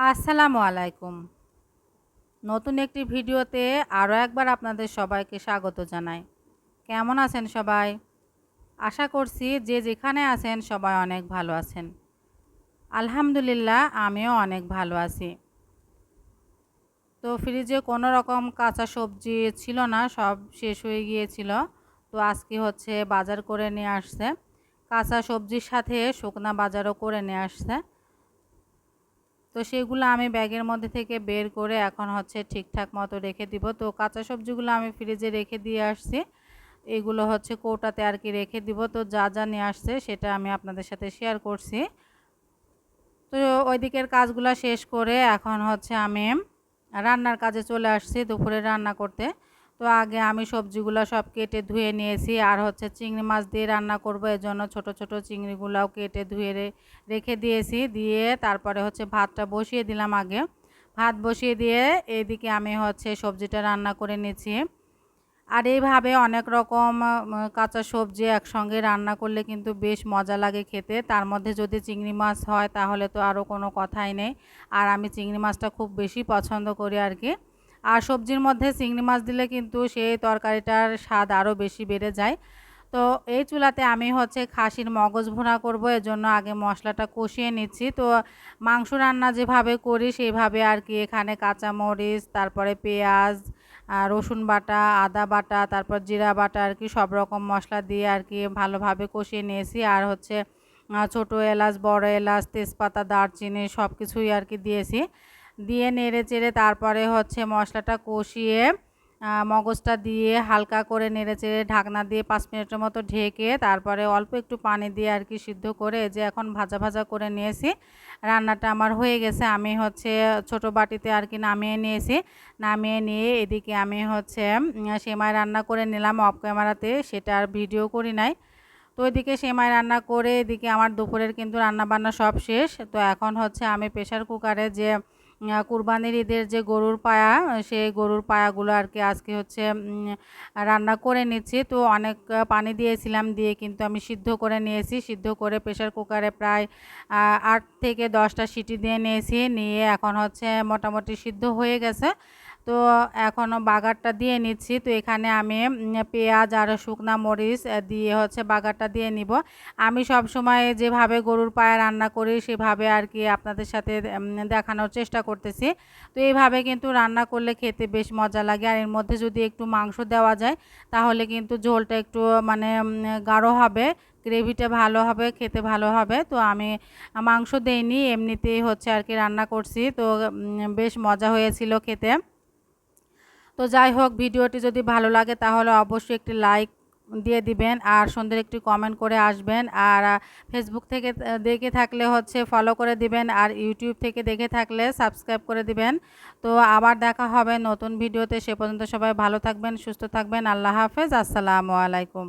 আসসালামু আলাইকুম। নতুন একটি ভিডিওতে আরও একবার আপনাদের সবাইকে স্বাগত জানাই। কেমন আছেন সবাই? আশা করছি যে যেখানে আছেন সবাই অনেক ভালো আছেন। আলহামদুলিল্লাহ আমিও অনেক ভালো আছি। তো ফ্রিজে কোনো রকম কাঁচা সবজি ছিল না, সব শেষ হয়ে গিয়েছিল। তো আজকে হচ্ছে বাজার করে নিয়ে আসছে। কাঁচা সবজির সাথে শুকনা বাজারও করে নিয়ে আসছে। তো সেগুলো আমি ব্যাগের মধ্যে থেকে বের করে এখন হচ্ছে ঠিকঠাক মতো রেখে দিব। তো কাঁচা সবজিগুলো আমি ফ্রিজে রেখে দিয়ে আসছি। এগুলো হচ্ছে কৌটাতে আর কি রেখে দিব। তো যা যা নিয়ে আসছে সেটা আমি আপনাদের সাথে শেয়ার করছি। তো ওই দিকের কাজগুলো শেষ করে এখন হচ্ছে আমি রান্নার কাজে চলে আসছি দুপুরে রান্না করতে। তো আগে আমি সবজিগুলো সব কেটে ধুয়ে নিয়েছি, আর হচ্ছে চিংড়ি মাছ দিয়ে রান্না করব, এজন্য ছোট ছোট চিংড়িগুলোও কেটে ধুয়ে রেখে দিয়েছি। দিয়ে তারপরে হচ্ছে ভাতটা বসিয়ে দিলাম আগে। ভাত বসিয়ে দিয়ে এইদিকে আমি হচ্ছে সবজিটা রান্না করে নিয়েছি। আর এইভাবে অনেক রকম কাঁচা সবজি একসঙ্গে রান্না করলে কিন্তু বেশ মজা লাগে খেতে। তার মধ্যে যদি চিংড়ি মাছ হয় তাহলে তো আরও কোনো কথাই নেই। আর আমি চিংড়ি মাছটা খুব বেশি পছন্দ করি আর কি। আর সবজির মধ্যে চিংড়ি মাছ দিলে কিন্তু সেই তরকারিটার স্বাদ আরও বেশি বেড়ে যায়। তো এই চুলাতে আমি হচ্ছে খাসির মগজ ভুনা করব, এজন্য আগে মশলাটা কষিয়ে নিচ্ছি। তো মাংস রান্না যেভাবে করি সেইভাবে আর কি এখানে কাঁচামরিচ, তারপরে পেঁয়াজ, রসুন বাটা, আদা বাটা, তারপর জিরা বাটা আর কি সব রকম মশলা দিয়ে আর কি ভালোভাবে কষিয়ে নিয়েছি। আর হচ্ছে ছোটো এলাচ, বড় এলাচ, তেজপাতা, দারচিনি সব কিছুই আর কি দিয়েছি। দিয়ে নেড়ে চেড়ে তারপরে হচ্ছে মশলাটা কষিয়ে মগজটা দিয়ে হালকা করে নেড়ে চেড়ে ঢাকনা দিয়ে 5 মিনিটের মতো ঢেকে তারপরে অল্প একটু পানি দিয়ে আর কি সিদ্ধ করে যে এখন ভাজা ভাজা করে নিয়েছি। রান্নাটা আমার হয়ে গেছে। আমি হচ্ছে ছোট বাটিতে আর কি নামিয়ে নিয়েছি। নামিয়ে নিয়ে এদিকে আমি হচ্ছে সেমাই রান্না করে নিলাম অফ ক্যামেরাতে, সেটা আর ভিডিও করি নাই। তো ওইদিকে সেমাই রান্না করে এদিকে আমার দুপুরের কিন্তু রান্নাবান্না সব শেষ। তো এখন হচ্ছে আমি প্রেশার কুকারে যে কুরবানির ঈদের যে গরুর পায়া, সেই গরুর পায়াগুলো আর কি আজকে হচ্ছে রান্না করে নিচ্ছি। তো অনেক পানি দিয়েছিলাম, দিয়ে কিন্তু আমি সিদ্ধ করে নিয়েছি। সিদ্ধ করে প্রেশার কুকারে প্রায় 8 থেকে 10টা সিটি দিয়ে নিয়েছি। নিয়ে এখন হচ্ছে মোটামুটি সিদ্ধ হয়ে গেছে। তো এখনও বাগারটা দিয়ে নিচ্ছি। তো এখানে আমি পেঁয়াজ আর শুকনা মরিচ দিয়ে হচ্ছে বাগারটা দিয়ে নিব। আমি সব সময় যেভাবে গরুর পায়া রান্না করি সেভাবে আর কি আপনাদের সাথে দেখানোর চেষ্টা করতেছি। তো এইভাবে কিন্তু রান্না করলে খেতে বেশ মজা লাগে। আর এর মধ্যে যদি একটু মাংস দেওয়া যায় তাহলে কিন্তু ঝোলটা একটু মানে গাঢ় হবে, গ্রেভিটা ভালো হবে, খেতে ভালো হবে। তো আমি মাংস দেইনি, এমনিতেই হচ্ছে আর কি রান্না করছি। তো বেশ মজা হয়েছিল খেতে। তো যাই হোক, ভিডিওটি যদি ভালো লাগে তাহলে অবশ্যই একটি লাইক দিয়ে দিবেন, আর সুন্দর একটি কমেন্ট করে আসবেন। আর ফেসবুক থেকে দেখে থাকলে হচ্ছে ফলো করে দিবেন, আর ইউটিউব থেকে দেখে থাকলে সাবস্ক্রাইব করে দিবেন। তো আবার দেখা হবে নতুন ভিডিওতে। সে পর্যন্ত সবাই ভালো থাকবেন, সুস্থ থাকবেন। আল্লাহ হাফেজ। আসসালামু আলাইকুম।